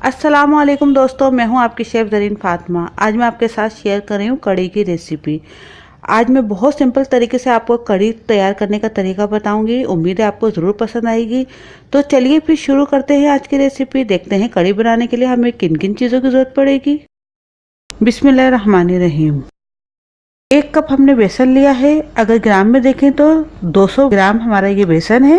अस्सलाम वालेकुम दोस्तों, मैं हूं आपकी शेफ़ ज़रीन फ़ातिमा। आज मैं आपके साथ शेयर कर रही हूं कढ़ी की रेसिपी। आज मैं बहुत सिंपल तरीके से आपको कढ़ी तैयार करने का तरीका बताऊंगी। उम्मीद है आपको ज़रूर पसंद आएगी। तो चलिए फिर शुरू करते हैं आज की रेसिपी। देखते हैं कढ़ी बनाने के लिए हमें किन किन चीज़ों की ज़रूरत पड़ेगी। बिस्मिल्लाहिर्रहमानिर्रहीम। 1 कप हमने बेसन लिया है। अगर ग्राम में देखें तो 200 ग्राम हमारा ये बेसन है।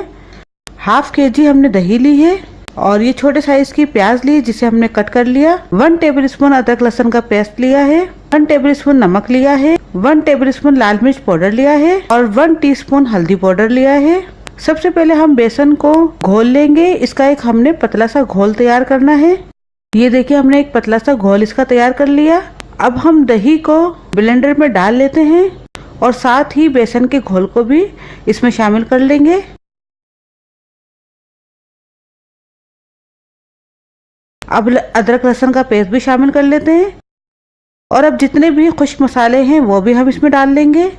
हाफ केजी हमने दही ली है और ये छोटे साइज की प्याज ली जिसे हमने कट कर लिया। 1 टेबलस्पून अदरक लहसुन का पेस्ट लिया है। 1 टेबलस्पून नमक लिया है। 1 टेबलस्पून लाल मिर्च पाउडर लिया है और 1 टीस्पून हल्दी पाउडर लिया है। सबसे पहले हम बेसन को घोल लेंगे। इसका एक हमने पतला सा घोल तैयार करना है। ये देखिए हमने एक पतला सा घोल इसका तैयार कर लिया। अब हम दही को ब्लेंडर में डाल लेते हैं और साथ ही बेसन के घोल को भी इसमें शामिल कर लेंगे। अब अदरक लहसुन का पेस्ट भी शामिल कर लेते हैं और अब जितने भी खुश्क मसाले हैं वो भी हम इसमें डाल लेंगे।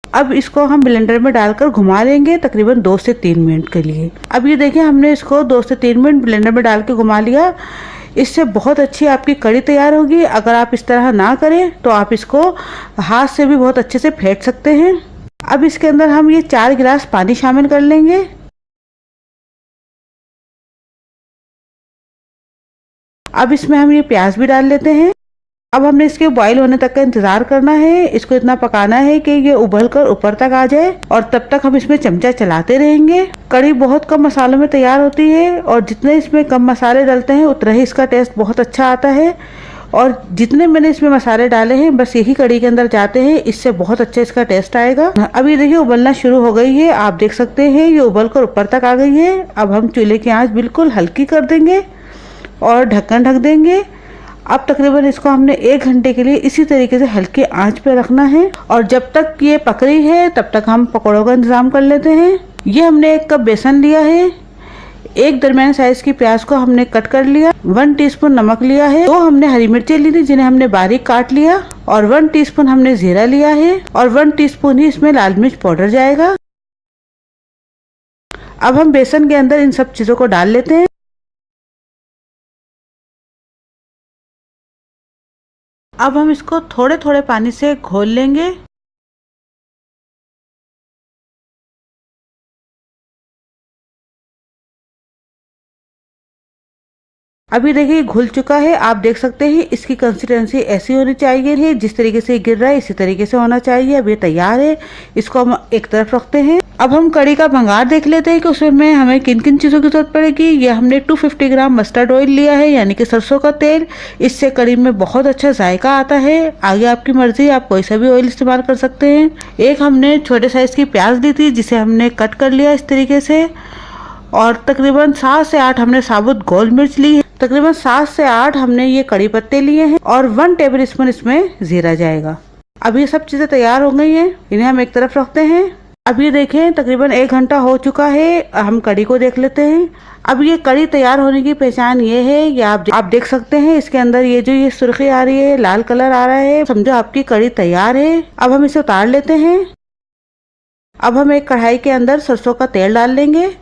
अब इसको हम ब्लेंडर में डालकर घुमा लेंगे तकरीबन 2 से 3 मिनट के लिए। अब ये देखिए हमने इसको 2 से 3 मिनट ब्लेंडर में डाल के घुमा लिया। इससे बहुत अच्छी आपकी कढ़ी तैयार होगी। अगर आप इस तरह ना करें तो आप इसको हाथ से भी बहुत अच्छे से फेंट सकते हैं। अब इसके अंदर हम ये 4 गिलास पानी शामिल कर लेंगे। अब इसमें हम ये प्याज भी डाल लेते हैं। अब हमने इसके बॉईल होने तक का इंतजार करना है। इसको इतना पकाना है कि ये उबल कर ऊपर तक आ जाए और तब तक हम इसमें चमचा चलाते रहेंगे। कढ़ी बहुत कम मसालों में तैयार होती है और जितने इसमें कम मसाले डलते हैं उतना ही इसका टेस्ट बहुत अच्छा आता है। और जितने मैंने इसमें मसाले डाले हैं बस यही कढ़ी के अंदर जाते हैं, इससे बहुत अच्छा इसका टेस्ट आएगा। अब ये देखिए उबलना शुरू हो गई है। आप देख सकते हैं ये उबल कर ऊपर तक आ गई है। अब हम चूल्हे की आंच बिल्कुल हल्की कर देंगे और ढक्कन ढक देंगे। अब तकरीबन इसको हमने 1 घंटे के लिए इसी तरीके से हल्की आंच पे रखना है और जब तक ये पक रही है तब तक हम पकौड़ों का इंतजाम कर लेते हैं। ये हमने 1 कप बेसन लिया है। एक दरमियाने साइज की प्याज को हमने कट कर लिया। 1 टीस्पून नमक लिया है। 2 हमने हरी मिर्चें ली थी जिन्हें हमने बारीक काट लिया और 1 टीस्पून हमने जीरा लिया है और 1 टीस्पून ही इसमें लाल मिर्च पाउडर जाएगा। अब हम बेसन के अंदर इन सब चीजों को डाल लेते हैं। अब हम इसको थोड़े थोड़े पानी से घोल लेंगे। अभी देखिए घुल चुका है। आप देख सकते हैं इसकी कंसिस्टेंसी ऐसी होनी चाहिए है। जिस तरीके से गिर रहा है इसी तरीके से होना चाहिए। अब ये तैयार है। इसको हम एक तरफ रखते हैं। अब हम कढ़ी का भंगार देख लेते हैं कि उसमें हमें किन किन चीज़ों की जरूरत पड़ेगी। ये हमने 250 ग्राम मस्टर्ड ऑयल लिया है यानी कि सरसों का तेल। इससे कढ़ी में बहुत अच्छा जायका आता है। आगे आपकी मर्जी, आप कोई सा भी ऑयल इस्तेमाल कर सकते हैं। एक हमने छोटे साइज की प्याज ली थी जिसे हमने कट कर लिया इस तरीके से और तकरीबन 7 से 8 हमने साबुत गोल मिर्च ली है। तकरीबन 7 से 8 हमने ये कड़ी पत्ते लिए हैं और 1 टेबल स्पून इसमें जीरा जाएगा। अब ये सब चीजें तैयार हो गई हैं। इन्हें हम एक तरफ रखते हैं। अब ये देखें तकरीबन 1 घंटा हो चुका है। हम कड़ी को देख लेते हैं। अब ये कड़ी तैयार होने की पहचान ये है, ये आप देख सकते हैं इसके अंदर ये जो ये सुर्खी आ रही है, लाल कलर आ रहा है, समझो आपकी कड़ी तैयार है। अब हम इसे उतार लेते हैं। अब हम एक कढ़ाई के अंदर सरसों का तेल डाल लेंगे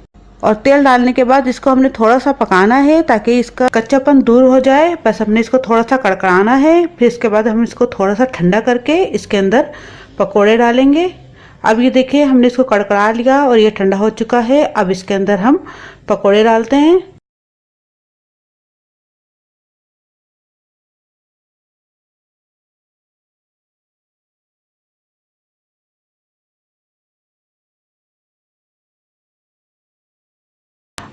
और तेल डालने के बाद इसको हमने थोड़ा सा पकाना है ताकि इसका कच्चापन दूर हो जाए। बस हमने इसको थोड़ा सा कड़कड़ाना है। फिर इसके बाद हम इसको थोड़ा सा ठंडा करके इसके अंदर पकोड़े डालेंगे। अब ये देखिए हमने इसको कड़कड़ा लिया और ये ठंडा हो चुका है। अब इसके अंदर हम पकोड़े डालते हैं।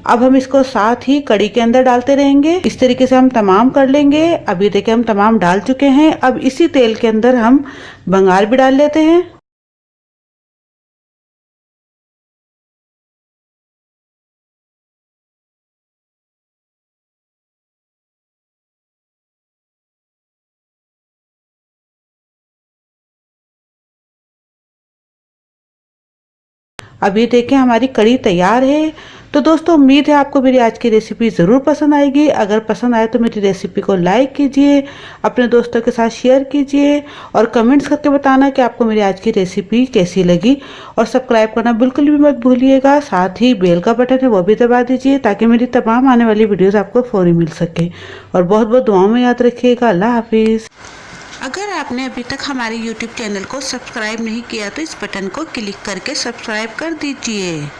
अब हम इसको साथ ही कड़ी के अंदर डालते रहेंगे। इस तरीके से हम तमाम कर लेंगे। अभी देखिए हम तमाम डाल चुके हैं। अब इसी तेल के अंदर हम बंगार भी डाल लेते हैं। अब ये देखें हमारी कड़ी तैयार है। तो दोस्तों उम्मीद है आपको मेरी आज की रेसिपी ज़रूर पसंद आएगी। अगर पसंद आए तो मेरी रेसिपी को लाइक कीजिए, अपने दोस्तों के साथ शेयर कीजिए और कमेंट्स करके बताना कि आपको मेरी आज की रेसिपी कैसी लगी। और सब्सक्राइब करना बिल्कुल भी मत भूलिएगा। साथ ही बेल का बटन है वो भी दबा दीजिए ताकि मेरी तमाम आने वाली वीडियोज़ आपको फौरी मिल सके। और बहुत बहुत दुआओं में याद रखिएगा। अल्लाह हाफिज़। अगर आपने अभी तक हमारे YouTube चैनल को सब्सक्राइब नहीं किया तो इस बटन को क्लिक करके सब्सक्राइब कर दीजिए।